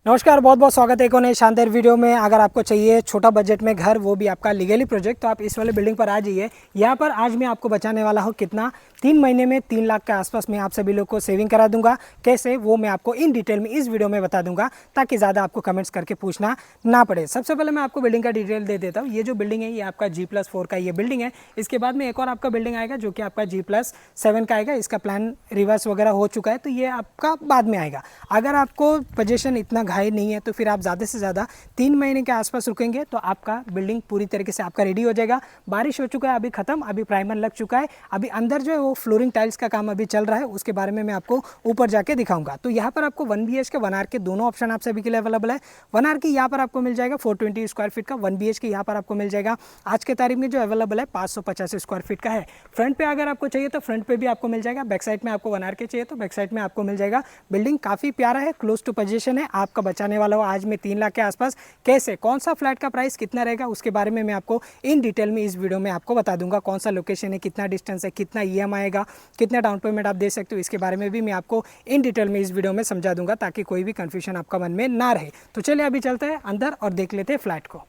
नमस्कार, बहुत बहुत स्वागत है एक और नए शानदार वीडियो में। अगर आपको चाहिए छोटा बजट में घर, वो भी आपका लीगली प्रोजेक्ट, तो आप इस वाले बिल्डिंग पर आ जाइए। यहाँ पर आज मैं आपको बचाने वाला हूँ कितना 3 महीने में 3 लाख के आसपास मैं आप सभी लोग को सेविंग करा दूंगा। कैसे, वो मैं आपको इन डिटेल में इस वीडियो में बता दूंगा, ताकि ज़्यादा आपको कमेंट्स करके पूछना ना पड़े। सबसे पहले मैं आपको बिल्डिंग का डिटेल दे देता हूँ। ये जो बिल्डिंग है ये आपका G+4 का ये बिल्डिंग है। इसके बाद में एक और आपका बिल्डिंग आएगा जो कि आपका G+7 का आएगा। इसका प्लान रिवर्स वगैरह हो चुका है, तो ये आपका बाद में आएगा। अगर आपको पोजीशन इतना घाई नहीं है तो फिर आप ज़्यादा से ज़्यादा 3 महीने के आसपास रुकेंगे तो आपका बिल्डिंग पूरी तरीके से आपका रेडी हो जाएगा। बारिश हो चुका है अभी ख़त्म, अभी प्राइमर लग चुका है। अभी अंदर जो है वो फ्लोरिंग टाइल्स का काम अभी चल रहा है, उसके बारे में मैं आपको ऊपर जाके दिखाऊंगा। तो यहाँ पर आपको 1 BHK 1 RK दोनों ऑप्शन आप सभी के लिए अवेलेबल है। 1 RK यहाँ पर आपको मिल जाएगा 420 स्क्वायर फीट का। 1 BHK यहाँ पर आपको मिल जाएगा आज के तारीख में जो अवेलेबल है 550 स्क्वायर फीट का है। फ्रंट पे अगर आपको चाहिए तो फ्रंट पे भी आपको मिल जाएगा। बैक साइड में आपको 1 RK चाहिए तो बैक साइड में आपको मिल जाएगा। बिल्डिंग काफ़ी प्यारा है, क्लोज टू पोजीशन है। आपका बचाने वाला हो आज में 3 लाख के आसपास। कैसे, कौन सा फ्लैट का प्राइस कितना रहेगा उसके बारे में मैं आपको इन डिटेल में इस वीडियो में आपको बता दूंगा। कौन सा लोकेशन है, कितना डिस्टेंस है, कितना EM आएगा, कितना डाउन पेमेंट आप दे सकते हो, इसके बारे में भी मैं आपको इन डिटेल में इस वीडियो में समझा दूंगा, ताकि कोई भी कंफ्यूजन आपका मन में ना रहे। तो चलिए अभी चलते हैं अंदर और देख लेते हैं फ्लैट को।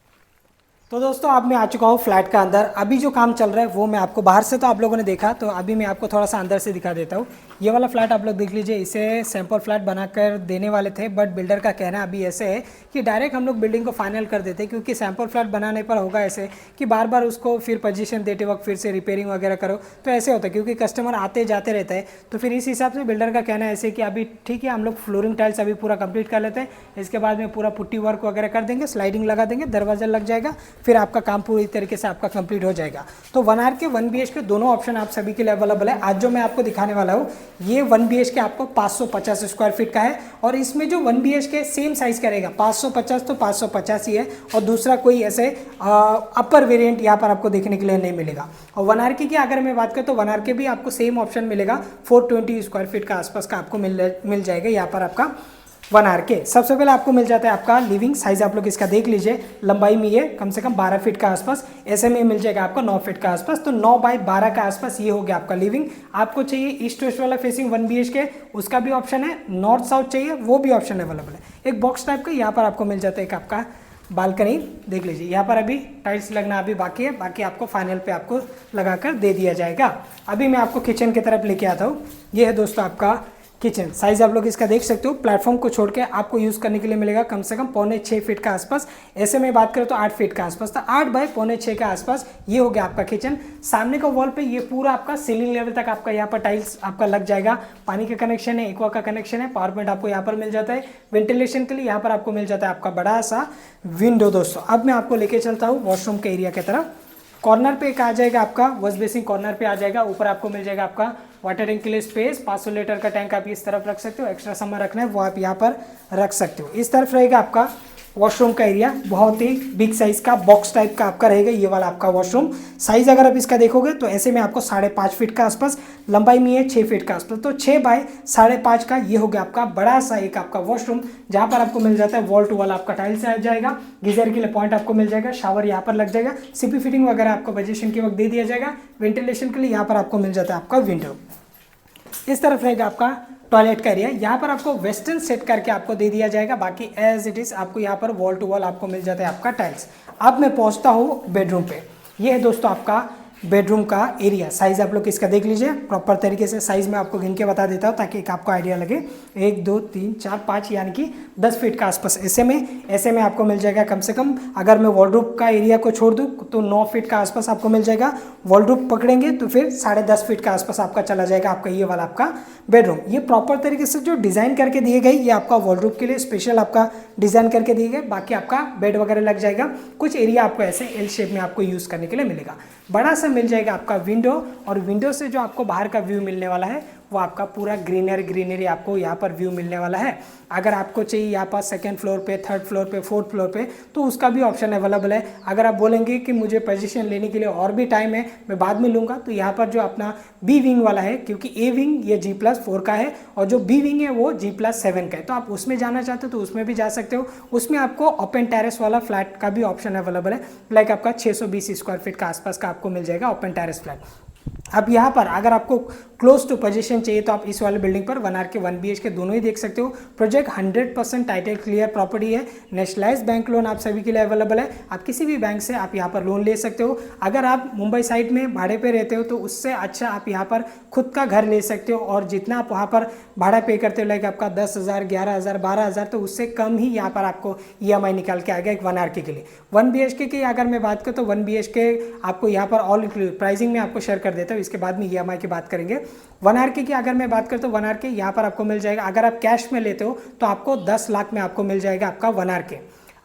तो दोस्तों अब मैं आ चुका हूँ फ्लैट का अंदर। अभी जो काम चल रहा है वो मैं आपको बाहर से तो आप लोगों ने देखा, तो अभी मैं आपको थोड़ा सा अंदर से दिखा देता हूँ। ये वाला फ्लैट आप लोग देख लीजिए, इसे सैंपल फ्लैट बनाकर देने वाले थे, बट बिल्डर का कहना अभी ऐसे है कि डायरेक्ट हम लोग बिल्डिंग को फाइनल कर देते, क्योंकि सैंपल फ्लैट बनाने पर होगा ऐसे कि बार बार उसको फिर पोजीशन देते वक्त फिर से रिपेयरिंग वगैरह करो, तो ऐसे होता है क्योंकि कस्टमर आते जाते रहता है। तो फिर इस हिसाब से बिल्डर का कहना है ऐसे कि अभी ठीक है, हम लोग फ्लोरिंग टाइल्स अभी पूरा कंप्लीट कर लेते हैं, इसके बाद में पूरा पुट्टी वर्क वगैरह कर देंगे, स्लाइडिंग लगा देंगे, दरवाजा लग जाएगा, फिर आपका काम पूरी तरीके से आपका कंप्लीट हो जाएगा। तो 1 RK 1 BHK दोनों ऑप्शन आप सभी के लिए अवेलेबल है। आज जो मैं आपको दिखाने वाला हूँ ये 1 BHK आपको 550 स्क्वायर फीट का है, और इसमें जो 1 BHK सेम साइज का रहेगा 550 तो 550 ही है, और दूसरा कोई ऐसे अपर वेरिएंट यहाँ पर आपको देखने के लिए नहीं मिलेगा। और 1 RK की अगर मैं बात करूँ तो 1 RK भी आपको सेम ऑप्शन मिलेगा, 420 स्क्वायर फीट का आसपास का आपको मिल जाएगा यहाँ पर आपका 1 RK। सबसे पहले आपको मिल जाता है आपका लिविंग साइज। आप लोग इसका देख लीजिए, लंबाई में ये कम से कम 12 फीट का आसपास, ऐसे में मिल जाएगा आपका 9 फीट का आसपास, तो 9 बाई 12 का आसपास ये हो गया आपका लिविंग। आपको चाहिए ईस्ट वेस्ट वाला फेसिंग 1 BHK, उसका भी ऑप्शन है। नॉर्थ साउथ चाहिए वो भी ऑप्शन अवेलेबल है। एक बॉक्स टाइप का यहाँ पर आपको मिल जाता है एक आपका बालकनी, देख लीजिए। यहाँ पर अभी टाइल्स लगना अभी बाकी है, बाकी आपको फाइनल पे आपको लगाकर दे दिया जाएगा। अभी मैं आपको किचन की तरफ लेके आता हूँ। ये है दोस्तों आपका किचन साइज, आप लोग इसका देख सकते हो। प्लेटफॉर्म को छोड़ के आपको यूज़ करने के लिए मिलेगा कम से कम 5.25 फीट का आसपास। ऐसे में बात करें तो 8 फीट का आसपास, तो 8 बाई 5.25 के आसपास ये हो गया आपका किचन। सामने का वॉल पे ये पूरा आपका सीलिंग लेवल तक आपका यहाँ पर टाइल्स आपका लग जाएगा। पानी का कनेक्शन है, एक्वा का कनेक्शन है, पावर पॉइंट आपको यहाँ पर मिल जाता है। वेंटिलेशन के लिए यहाँ पर आपको मिल जाता है आपका बड़ा सा विंडो। दोस्तों अब मैं आपको लेके चलता हूँ वॉशरूम के एरिया की तरफ। कॉर्नर पे एक आ जाएगा आपका वॉश बेसिंग, कॉर्नर पे आ जाएगा। ऊपर आपको मिल जाएगा आपका वाटर टैंक के लिए स्पेस, 500 लीटर का टैंक आप इस तरफ रख सकते हो। एक्स्ट्रा सामान रखना है वो आप यहाँ पर रख सकते हो। इस तरफ रहेगा आपका वॉशरूम का एरिया, बहुत ही बिग साइज का बॉक्स टाइप का आपका रहेगा ये वाला आपका वॉशरूम। साइज अगर आप इसका देखोगे तो ऐसे में आपको 5.5 फीट का आसपास, लंबाई में है 6 फीट का आसपास, तो 6 बाय 5.5 का ये हो गया आपका बड़ा सा एक आपका वॉशरूम, जहाँ पर आपको मिल जाता है वॉल टू वॉल आपका टाइल्स आ जाएगा। गीजर के लिए पॉइंट आपको मिल जाएगा, शावर यहाँ पर लग जाएगा, सीपी फिटिंग वगैरह आपको पोजीशन के वक्त दे दिया जाएगा। वेंटिलेशन के लिए यहाँ पर आपको मिल जाता है आपका विंडो। इस तरफ रहेगा आपका टॉयलेट का एरिया, यहाँ पर आपको वेस्टर्न सेट करके आपको दे दिया जाएगा। बाकी एज इट इज आपको यहाँ पर वॉल टू वॉल आपको मिल जाता है आपका टाइल्स। अब मैं पहुँचता हूँ बेडरूम पे। ये है दोस्तों आपका बेडरूम का एरिया। साइज आप लोग इसका देख लीजिए, प्रॉपर तरीके से साइज में आपको गिन के बता देता हूँ ताकि एक आपको आइडिया लगे। 1 2 3 4 5 यानी कि 10 फीट का आसपास ऐसे में आपको मिल जाएगा कम से कम। अगर मैं वॉलरूफ का एरिया को छोड़ दूँ तो 9 फीट का आसपास आपको मिल जाएगा। वॉलरूफ पकड़ेंगे तो फिर 10.5 फीट का आसपास आपका चला जाएगा आपका ये वाला आपका बेडरूम। ये प्रॉपर तरीके से जो डिज़ाइन करके दिए गए, ये आपका वॉलरूफ के लिए स्पेशल आपका डिज़ाइन करके दिए गए। बाकी आपका बेड वगैरह लग जाएगा। कुछ एरिया आपको ऐसे एल शेप में आपको यूज़ करने के लिए मिलेगा। बड़ा सा मिल जाएगा आपका विंडो, और विंडो से जो आपको बाहर का व्यू मिलने वाला है वो आपका पूरा ग्रीनरी आपको यहाँ पर व्यू मिलने वाला है। अगर आपको चाहिए यहाँ पर सेकंड फ्लोर पे, थर्ड फ्लोर पे, फोर्थ फ्लोर पे, तो उसका भी ऑप्शन अवेलेबल है। अगर आप बोलेंगे कि मुझे पोजीशन लेने के लिए और भी टाइम है, मैं बाद में लूँगा, तो यहाँ पर जो अपना बी विंग वाला है, क्योंकि ए विंग ये G+4 का है और जो बी विंग है वो G+7 का है, तो आप उसमें जाना चाहते हो तो उसमें भी जा सकते हो। उसमें आपको ओपन टेरेस वाला फ्लैट का भी ऑप्शन अवेलेबल है। लाइक आपका 620 स्क्वायर फीट का आसपास का आपको मिल जाएगा ओपन टेरेस फ्लैट। अब यहाँ पर अगर आपको क्लोज टू पोजीशन चाहिए तो आप इस वाले बिल्डिंग पर 1 RK 1 BHK दोनों ही देख सकते हो। प्रोजेक्ट 100% टाइटल क्लियर प्रॉपर्टी है। नेशनलाइज बैंक लोन आप सभी के लिए अवेलेबल है। आप किसी भी बैंक से आप यहाँ पर लोन ले सकते हो। अगर आप मुंबई साइड में भाड़े पे रहते हो तो उससे अच्छा आप यहाँ पर खुद का घर ले सकते हो, और जितना आप वहाँ पर भाड़ा पे करते हो लाइक आपका 10,000, 11,000, 12,000, तो उससे कम ही यहाँ पर आपको EMI निकाल के आ गया एक 1 RK के लिए। 1 BHK की अगर मैं बात करूँ तो 1 BHK आपको यहाँ पर ऑल इंक्लूड प्राइसिंग में आपको शेयर कर देता हूँ, इसके बाद में EMI की बात करेंगे। 1 RK की अगर मैं बात करूँ तो 1 RK यहाँ पर आपको मिल जाएगा, अगर आप कैश में लेते हो तो आपको 10 लाख में आपको मिल जाएगा आपका 1 RK।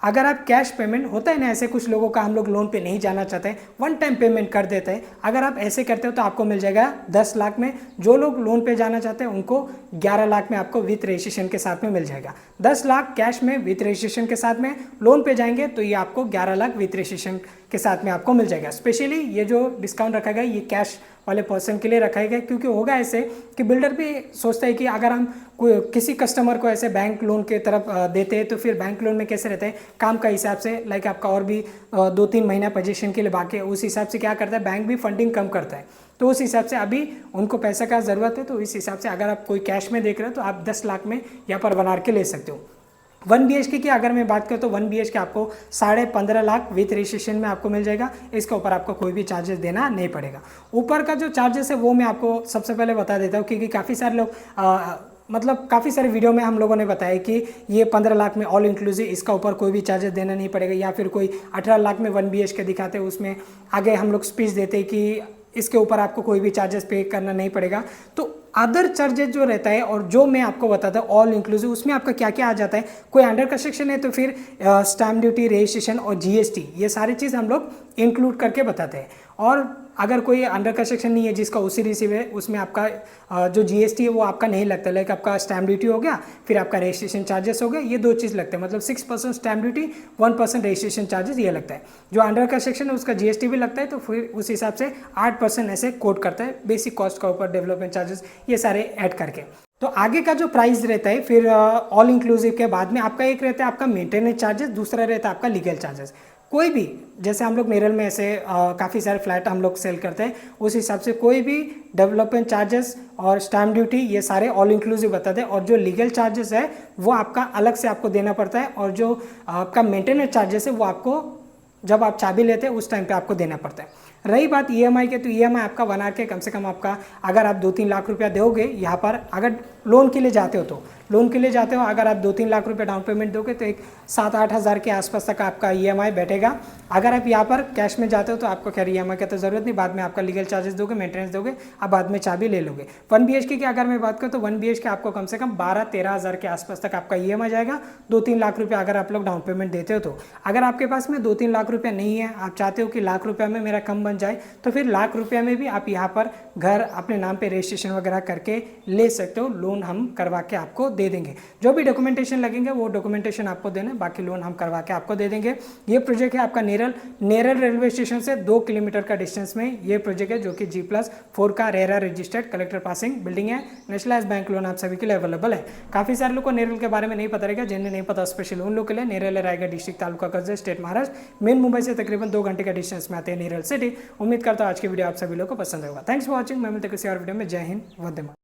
अगर आप कैश पेमेंट, होता है ना ऐसे कुछ लोगों का, हम लोग लोन पे नहीं जाना चाहते हैं, वन टाइम पेमेंट कर देते हैं, अगर आप ऐसे करते हो तो आपको मिल जाएगा 10 लाख में। जो लोग लोन पे जाना चाहते हैं उनको 11 लाख में आपको विथ रजिस्ट्रेशन के साथ में मिल जाएगा। 10 लाख कैश में विथ रजिस्ट्रेशन के साथ में, लोन पे जाएंगे तो ये आपको 11 लाख विथ रजिस्ट्रेशन के साथ में आपको मिल जाएगा। स्पेशली ये जो डिस्काउंट रखा गया ये कैश वाले पर्सन के लिए रखा गया, क्योंकि होगा ऐसे कि बिल्डर भी सोचता है कि अगर हम किसी कस्टमर को ऐसे बैंक लोन के तरफ देते हैं तो फिर बैंक लोन में कैसे रहते हैं काम का हिसाब से, लाइक आपका और भी 2-3 महीना पोजीशन के लिए बाकी है, उस हिसाब से क्या करता है बैंक भी फंडिंग कम करता है। तो उस हिसाब से अभी उनको पैसा का ज़रूरत है, तो इस हिसाब से अगर आप कोई कैश में देख रहे हो तो आप 10 लाख में यहाँ पर 1 RK ले सकते हो। 1 BHK की अगर मैं बात करूँ तो 1 BHK आपको 15.5 लाख विथ रजिस्ट्रेशन में आपको मिल जाएगा। इसके ऊपर आपको कोई भी चार्जेस देना नहीं पड़ेगा। ऊपर का जो चार्जेस है वो मैं आपको सबसे पहले बता देता हूँ, क्योंकि काफ़ी सारे लोग मतलब काफ़ी सारे वीडियो में हम लोगों ने बताया कि ये 15 लाख में ऑल इंक्लूसिव, इसका ऊपर कोई भी चार्जेस देना नहीं पड़ेगा, या फिर कोई 18 लाख में 1 BHK दिखाते हैं, उसमें आगे हम लोग स्पीच देते हैं कि इसके ऊपर आपको कोई भी चार्जेस पे करना नहीं पड़ेगा। तो अदर चार्जेस जो रहता है और जो मैं आपको बताता हूँ ऑल इंक्लूसिव, उसमें आपका क्या क्या आ जाता है। कोई अंडर कंस्ट्रक्शन है तो फिर स्टैम्प ड्यूटी, रजिस्ट्रेशन और GST, ये सारी चीज़ हम लोग इंक्लूड करके बताते हैं। और अगर कोई अंडर कंस्ट्रक्शन नहीं है जिसका उसी रिसीव है, उसमें आपका जो GST है वो आपका नहीं लगता, लाइक आपका स्टैम्प ड्यूटी हो गया, फिर आपका रजिस्ट्रेशन चार्जेस हो गए, ये 2 चीज़ लगते हैं, मतलब 6% स्टैम्प ड्यूटी, 1% रजिस्ट्रेशन चार्जेस ये लगता है। जो अंडर कंस्ट्रक्शन है उसका GST भी लगता है, तो फिर उस हिसाब से 8% ऐसे कोट करता है बेसिक कॉस्ट का ऊपर, डेवलपमेंट चार्जेस ये सारे ऐड करके। तो आगे का जो प्राइस रहता है फिर ऑल इंक्लूसिव के बाद में आपका एक रहता है आपका मेंटेनेंस चार्जेस, दूसरा रहता है आपका लीगल चार्जेस। कोई भी, जैसे हम लोग नेरल में ऐसे काफ़ी सारे फ्लैट हम लोग सेल करते हैं, उस हिसाब से कोई भी डेवलपमेंट चार्जेस और स्टैम्प ड्यूटी ये सारे ऑल इंक्लूसिव बताते हैं, और जो लीगल चार्जेस है वो आपका अलग से आपको देना पड़ता है, और जो आपका मेंटेनेंस चार्जेस है वो आपको जब आप चाबी लेते हैं उस टाइम पे आपको देना पड़ता है। रही बात EMI के, तो EMI आपका 1 RK कम से कम आपका, अगर आप 2-3 लाख रुपया दोगे यहाँ पर, अगर लोन के लिए जाते हो तो लोन के लिए जाते हो, अगर आप 2-3 लाख रुपये डाउन पेमेंट दोगे तो एक 7-8 हज़ार के आसपास तक आपका EMI बैठेगा। अगर आप यहाँ पर कैश में जाते हो तो आपको खैर EMI की तो ज़रूरत नहीं, बाद में आपका लीगल चार्जेस दोगे, मेंटेनेंस दोगे, आप बाद में चाबी ले लोगे। 1 BHK की अगर मैं बात करूँ तो 1 BHK आपको कम से कम 12-13 हज़ार के आसपास तक आपका EMI जाएगा, 2-3 लाख रुपये अगर आप लोग डाउन पेमेंट देते हो तो। अगर आपके पास में 2-3 लाख रुपये नहीं है, आप चाहते हो कि लाख रुपये में मेरा कम बन जाए, तो फिर लाख रुपये में भी आप यहाँ पर घर अपने नाम पे रजिस्ट्रेशन वगैरह करके ले सकते हो, लोन हम करवा के आपको दे देंगे। जो भी डॉक्यूमेंटेशन लगेंगे वो डॉक्यूमेंटेशन आपको देना, बाकी लोन हम करवा के आपको दे देंगे। ये प्रोजेक्ट है आपका नेरल रेलवे स्टेशन से 2 किलोमीटर का डिस्टेंस में ये प्रोजेक्ट है, जो कि G+4 का RERA registered collector passing building है। नेशनलाइज बैंक लोन आप सभी के लिए अवेलेबल है। काफ़ी सारे लोग को नेरल के बारे में नहीं पता रहेगा, जिन्हें नहीं पता स्पेशल उन लोग के लिए। Neral Raigarh district, taluka Karjat, state Maharashtra, main Mumbai से तकरीबन 2 घंटे का डिस्टेंस में आते हैं नेरल सिटी। उम्मीद करता हूँ आज की वीडियो आप सभी लोगों को पसंद होगा। Thanks for watching. मैं मिलते किसी और वीडियो में। जय हिंद, वंदे मातरम।